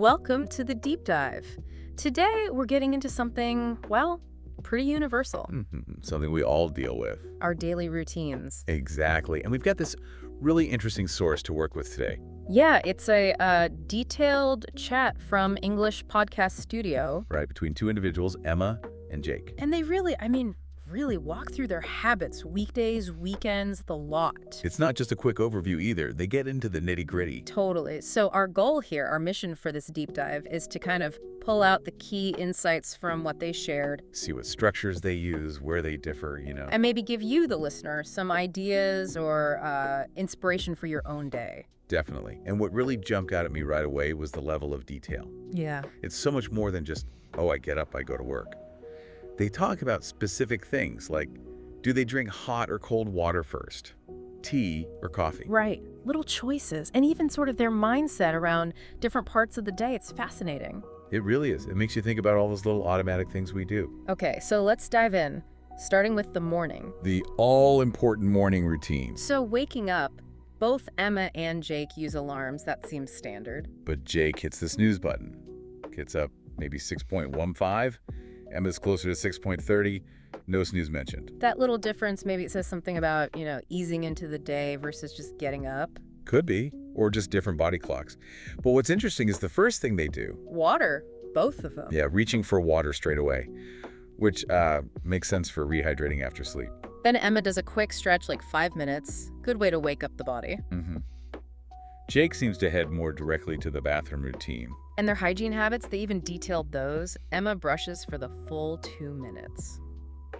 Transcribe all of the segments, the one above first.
Welcome to the deep dive. Today, we're getting into something, well, pretty universal. Something we all deal with. Our daily routines. Exactly. And we've got this really interesting source to work with today. Yeah, it's a detailed chat from English Podcast Studio. Right, between two individuals, Emma and Jake. And they really walk through their habits, weekdays, weekends, the lot. It's not just a quick overview either. They get into the nitty-gritty. Totally. So our goal here, our mission for this deep dive, is to kind of pull out the key insights from what they shared. See what structures they use, where they differ, And maybe give you, the listener, some ideas or inspiration for your own day. Definitely. And what really jumped out at me right away was the level of detail. Yeah. It's so much more than just, oh, I get up, I go to work. They talk about specific things like, do they drink hot or cold water first? Tea or coffee? Right. Little choices, and even sort of their mindset around different parts of the day. It's fascinating. It really is. It makes you think about all those little automatic things we do. Okay, so let's dive in, starting with the morning. The all-important morning routine. So waking up, both Emma and Jake use alarms. That seems standard. But Jake hits the snooze button. Gets up maybe 6.15. Emma's closer to 6.30. No snooze mentioned. That little difference, maybe it says something about, easing into the day versus just getting up. Could be. Or just different body clocks. But what's interesting is the first thing they do. Water. Both of them. Yeah, reaching for water straight away. Which makes sense for rehydrating after sleep. Then Emma does a quick stretch, like 5 minutes. Good way to wake up the body. Jake seems to head more directly to the bathroom routine. And their hygiene habits, they even detailed those. Emma brushes for the full 2 minutes.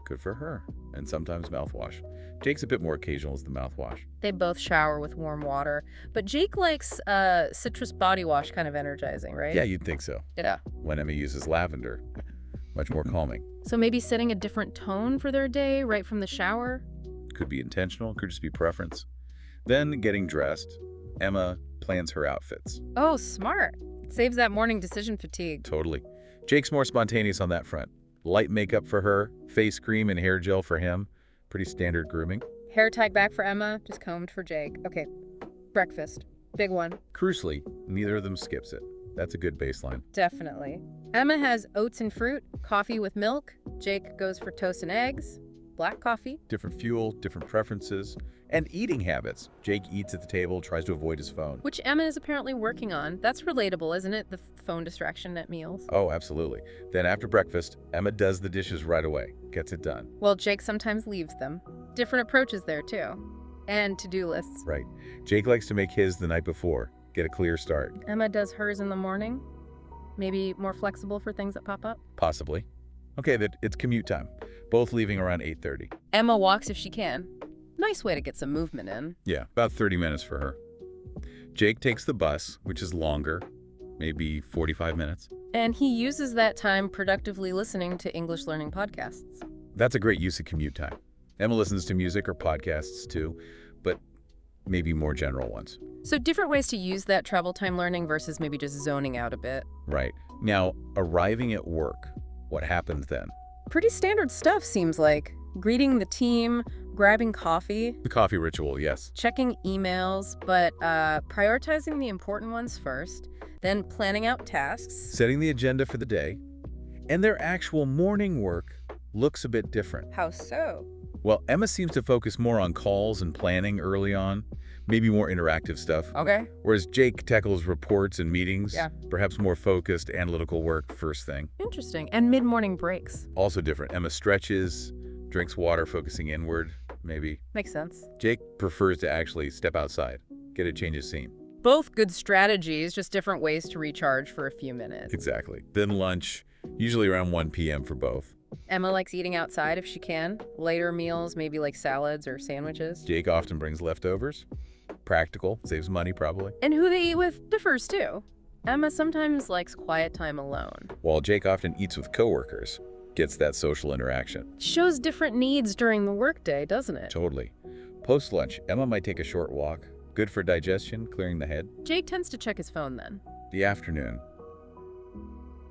Good for her. And sometimes mouthwash. Jake's a bit more occasional as the mouthwash. They both shower with warm water. But Jake likes citrus body wash, kind of energizing, right? Yeah, you'd think so. Yeah. When Emma uses lavender. Much more calming. So maybe setting a different tone for their day right from the shower? Could be intentional, could just be preference. Then getting dressed, Emma plans her outfits. Oh, smart. Saves that morning decision fatigue. Totally. Jake's more spontaneous on that front. Light makeup for her, face cream and hair gel for him. Pretty standard grooming. Hair tied back for Emma, just combed for Jake. Okay, breakfast. Big one. Crucially, neither of them skips it. That's a good baseline. Definitely. Emma has oats and fruit, coffee with milk. Jake goes for toast and eggs, black coffee. Different fuel, different preferences, and eating habits. Jake eats at the table, tries to avoid his phone. Which Emma is apparently working on. That's relatable, isn't it? The phone distraction at meals. Oh, absolutely. Then after breakfast, Emma does the dishes right away, gets it done. Well, Jake sometimes leaves them. Different approaches there, too. And to-do lists. Right. Jake likes to make his the night before, get a clear start. Emma does hers in the morning. Maybe more flexible for things that pop up. Possibly. Okay, it's commute time. Both leaving around 8:30. Emma walks if she can. Nice way to get some movement in. Yeah, about 30 minutes for her. Jake takes the bus, which is longer, maybe 45 minutes. And he uses that time productively listening to English learning podcasts. That's a great use of commute time. Emma listens to music or podcasts too, but maybe more general ones. So different ways to use that travel time learning versus maybe just zoning out a bit. Right. Now, arriving at work, what happens then? Pretty standard stuff, seems like. Greeting the team, grabbing coffee. The coffee ritual, yes. Checking emails, but prioritizing the important ones first. Then planning out tasks. Setting the agenda for the day. And their actual morning work looks a bit different. How so? Well, Emma seems to focus more on calls and planning early on, maybe more interactive stuff. Okay. Whereas Jake tackles reports and meetings, Yeah. perhaps more focused analytical work first thing. Interesting. And mid-morning breaks. Also different. Emma stretches, drinks water, focusing inward, maybe. Makes sense. Jake prefers to actually step outside, get a change of scene. Both good strategies, just different ways to recharge for a few minutes. Exactly. Then lunch, usually around 1 p.m. for both. Emma likes eating outside if she can. Later meals, maybe like salads or sandwiches. Jake often brings leftovers. Practical, saves money probably. And who they eat with differs too. Emma sometimes likes quiet time alone. While Jake often eats with coworkers, gets that social interaction. Shows different needs during the workday, doesn't it? Totally. Post-lunch, Emma might take a short walk. Good for digestion, clearing the head. Jake tends to check his phone then. The afternoon.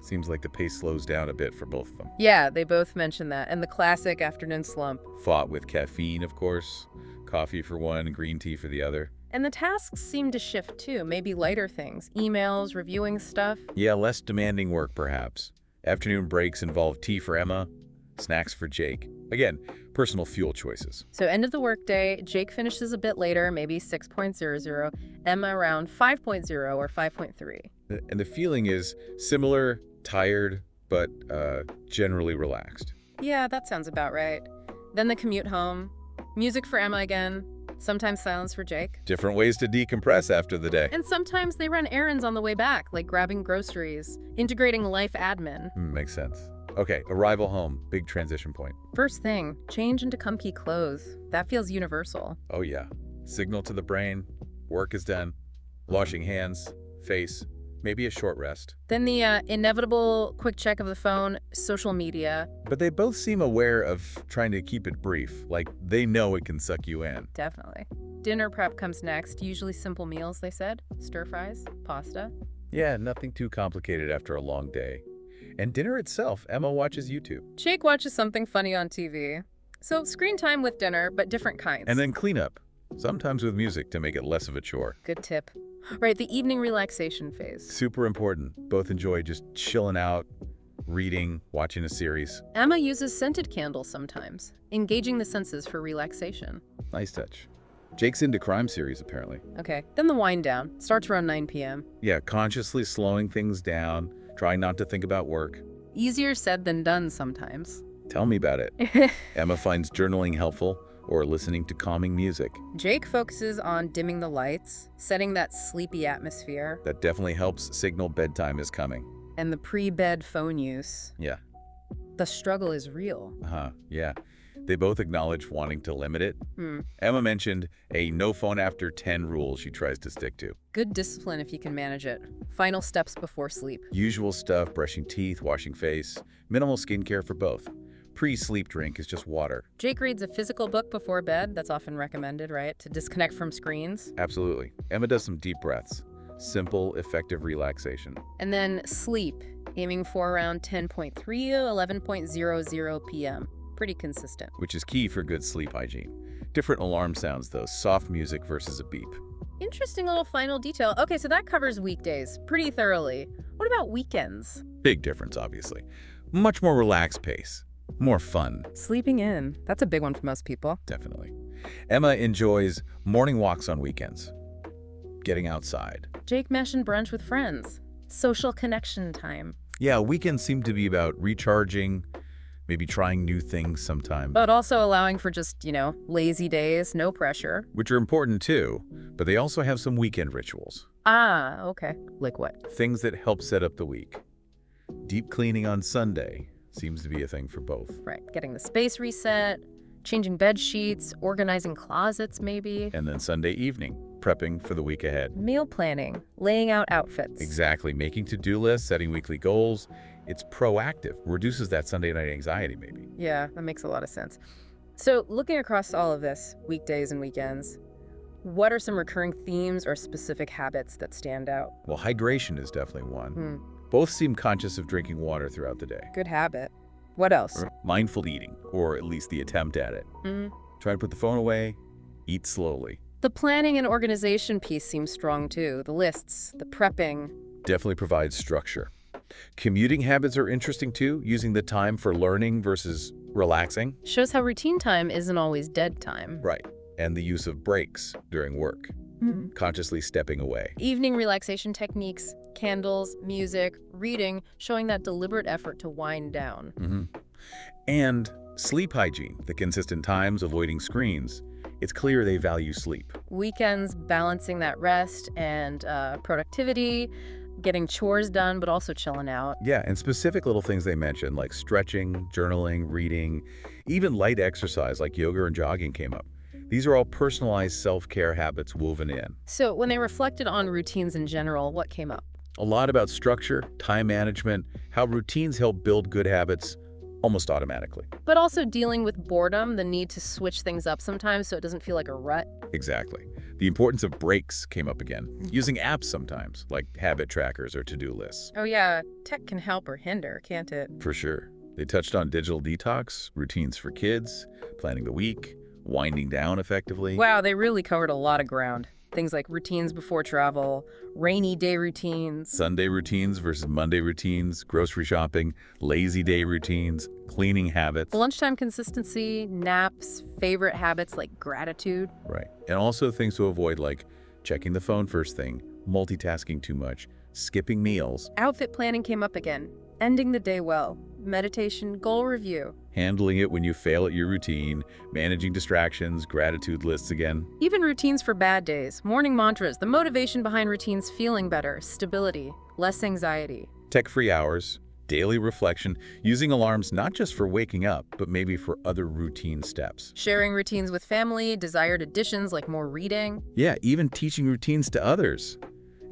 Seems like the pace slows down a bit for both of them. Yeah, they both mention that. And the classic afternoon slump. Fought with caffeine, of course. Coffee for one, green tea for the other. And the tasks seem to shift too, maybe lighter things, emails, reviewing stuff. Yeah, less demanding work, perhaps. Afternoon breaks involve tea for Emma, snacks for Jake. Again, personal fuel choices. So end of the workday, Jake finishes a bit later, maybe 6.00, Emma around 5.0 or 5.3. And the feeling is similar, tired, but generally relaxed. Yeah, that sounds about right. Then the commute home, music for Emma again, sometimes silence for Jake. Different ways to decompress after the day. And sometimes they run errands on the way back, like grabbing groceries, integrating life admin. Makes sense. Okay, arrival home, big transition point. First thing, change into comfy clothes. That feels universal. Oh yeah, signal to the brain, work is done, washing hands, face, maybe a short rest. Then the inevitable quick check of the phone, social media. But they both seem aware of trying to keep it brief, like they know it can suck you in. Definitely. Dinner prep comes next, usually simple meals, they said. Stir fries, pasta. Yeah, nothing too complicated after a long day. And dinner itself, Emma watches YouTube. Jake watches something funny on TV. So screen time with dinner, but different kinds. And then cleanup, sometimes with music to make it less of a chore. Good tip. Right, the evening relaxation phase. Super important. Both enjoy just chilling out, reading, watching a series. Emma uses scented candles sometimes, engaging the senses for relaxation. Nice touch. Jake's into crime series, apparently. Okay, then the wind down. Starts around 9 p.m. Yeah, consciously slowing things down, trying not to think about work. Easier said than done sometimes. Tell me about it. Emma finds journaling helpful or listening to calming music. Jake focuses on dimming the lights, setting that sleepy atmosphere, That definitely helps signal bedtime is coming. and the pre-bed phone use. Yeah. The struggle is real. Yeah. They both acknowledge wanting to limit it. Emma mentioned a no phone after 10 rule she tries to stick to. Good discipline if you can manage it. Final steps before sleep. Usual stuff, brushing teeth, washing face, minimal skincare for both. Pre-sleep drink is just water. Jake reads a physical book before bed. That's often recommended, right? To disconnect from screens. Absolutely. Emma does some deep breaths. Simple, effective relaxation. And then sleep, aiming for around 10.3 to 11.00 p.m. Pretty consistent. Which is key for good sleep hygiene. Different alarm sounds, though. Soft music versus a beep. Interesting little final detail. Okay, so that covers weekdays pretty thoroughly. What about weekends? Big difference, obviously. Much more relaxed pace. More fun. Sleeping in. That's a big one for most people. Definitely. Emma enjoys morning walks on weekends. Getting outside. Jake mentioned brunch with friends. Social connection time. Yeah, weekends seem to be about recharging, maybe trying new things sometime. But also allowing for just, lazy days, no pressure. Which are important too, but they also have some weekend rituals. Ah, okay. Like what? Things that help set up the week. Deep cleaning on Sunday seems to be a thing for both. Right. Getting the space reset, changing bed sheets, organizing closets maybe. And then Sunday evening, prepping for the week ahead. Meal planning, laying out outfits. Exactly. Making to-do lists, setting weekly goals. It's proactive. Reduces that Sunday night anxiety, maybe. Yeah, that makes a lot of sense. So looking across all of this, weekdays and weekends, what are some recurring themes or specific habits that stand out? Well, hydration is definitely one. Both seem conscious of drinking water throughout the day. Good habit. What else? Mindful eating, or at least the attempt at it. Try to put the phone away, eat slowly. The planning and organization piece seems strong too. The lists, the prepping. Definitely provides structure. Commuting habits are interesting too, using the time for learning versus relaxing. Shows how routine time isn't always dead time. Right. And the use of breaks during work. Consciously stepping away. Evening relaxation techniques, candles, music, reading, showing that deliberate effort to wind down. And sleep hygiene, the consistent times, avoiding screens. It's clear they value sleep. Weekends, balancing that rest and productivity, getting chores done, but also chilling out. Yeah, and specific little things they mentioned, like stretching, journaling, reading, even light exercise like yoga and jogging came up. These are all personalized self-care habits woven in. So when they reflected on routines in general, what came up? A lot about structure, time management, how routines help build good habits almost automatically. But also dealing with boredom, the need to switch things up sometimes so it doesn't feel like a rut. Exactly. The importance of breaks came up again. Using apps sometimes, like habit trackers or to-do lists. Oh yeah, tech can help or hinder, can't it? For sure. They touched on digital detox, routines for kids, planning the week, winding down effectively. Wow, they really covered a lot of ground. Things like routines before travel, rainy day routines. Sunday routines versus Monday routines, grocery shopping, lazy day routines, cleaning habits. Lunchtime consistency, naps, favorite habits like gratitude. Right. And also things to avoid like checking the phone first thing, multitasking too much, skipping meals, Outfit planning came up again. Ending the day well. Meditation, goal review. handling it when you fail at your routine, managing distractions, gratitude lists again. Even routines for bad days, morning mantras, the motivation behind routines, feeling better, stability, less anxiety. Tech-free hours, daily reflection, using alarms not just for waking up, but maybe for other routine steps. Sharing routines with family, desired additions like more reading. Yeah, even teaching routines to others.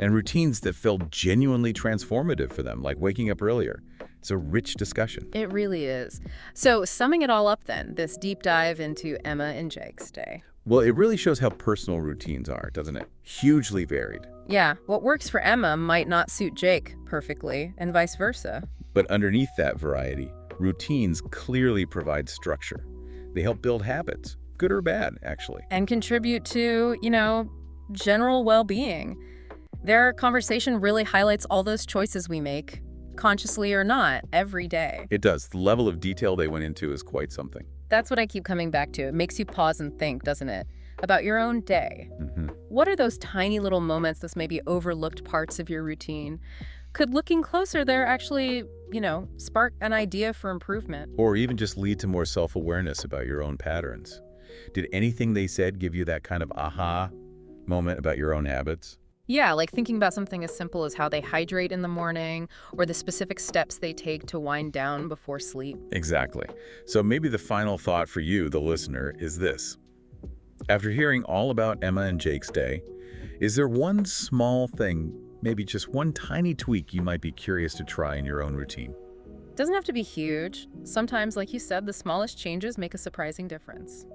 And routines that felt genuinely transformative for them, like waking up earlier. It's a rich discussion. It really is. So, summing it all up then, this deep dive into Emma and Jake's day. Well, it really shows how personal routines are, doesn't it? Hugely varied. Yeah, what works for Emma might not suit Jake perfectly, and vice versa. But underneath that variety, routines clearly provide structure. They help build habits, good or bad, actually. And contribute to, general well-being. Their conversation really highlights all those choices we make, consciously or not, every day. It does. The level of detail they went into is quite something. That's what I keep coming back to. It makes you pause and think, doesn't it? About your own day. Mhm. What are those tiny little moments, those maybe overlooked parts of your routine? Could looking closer there actually, spark an idea for improvement? Or even just lead to more self-awareness about your own patterns. Did anything they said give you that kind of aha moment about your own habits? Yeah, like thinking about something as simple as how they hydrate in the morning or the specific steps they take to wind down before sleep. Exactly. So maybe the final thought for you, the listener, is this. After hearing all about Emma and Jake's day, is there one small thing, maybe just one tiny tweak you might be curious to try in your own routine? Doesn't have to be huge. Sometimes, like you said, the smallest changes make a surprising difference.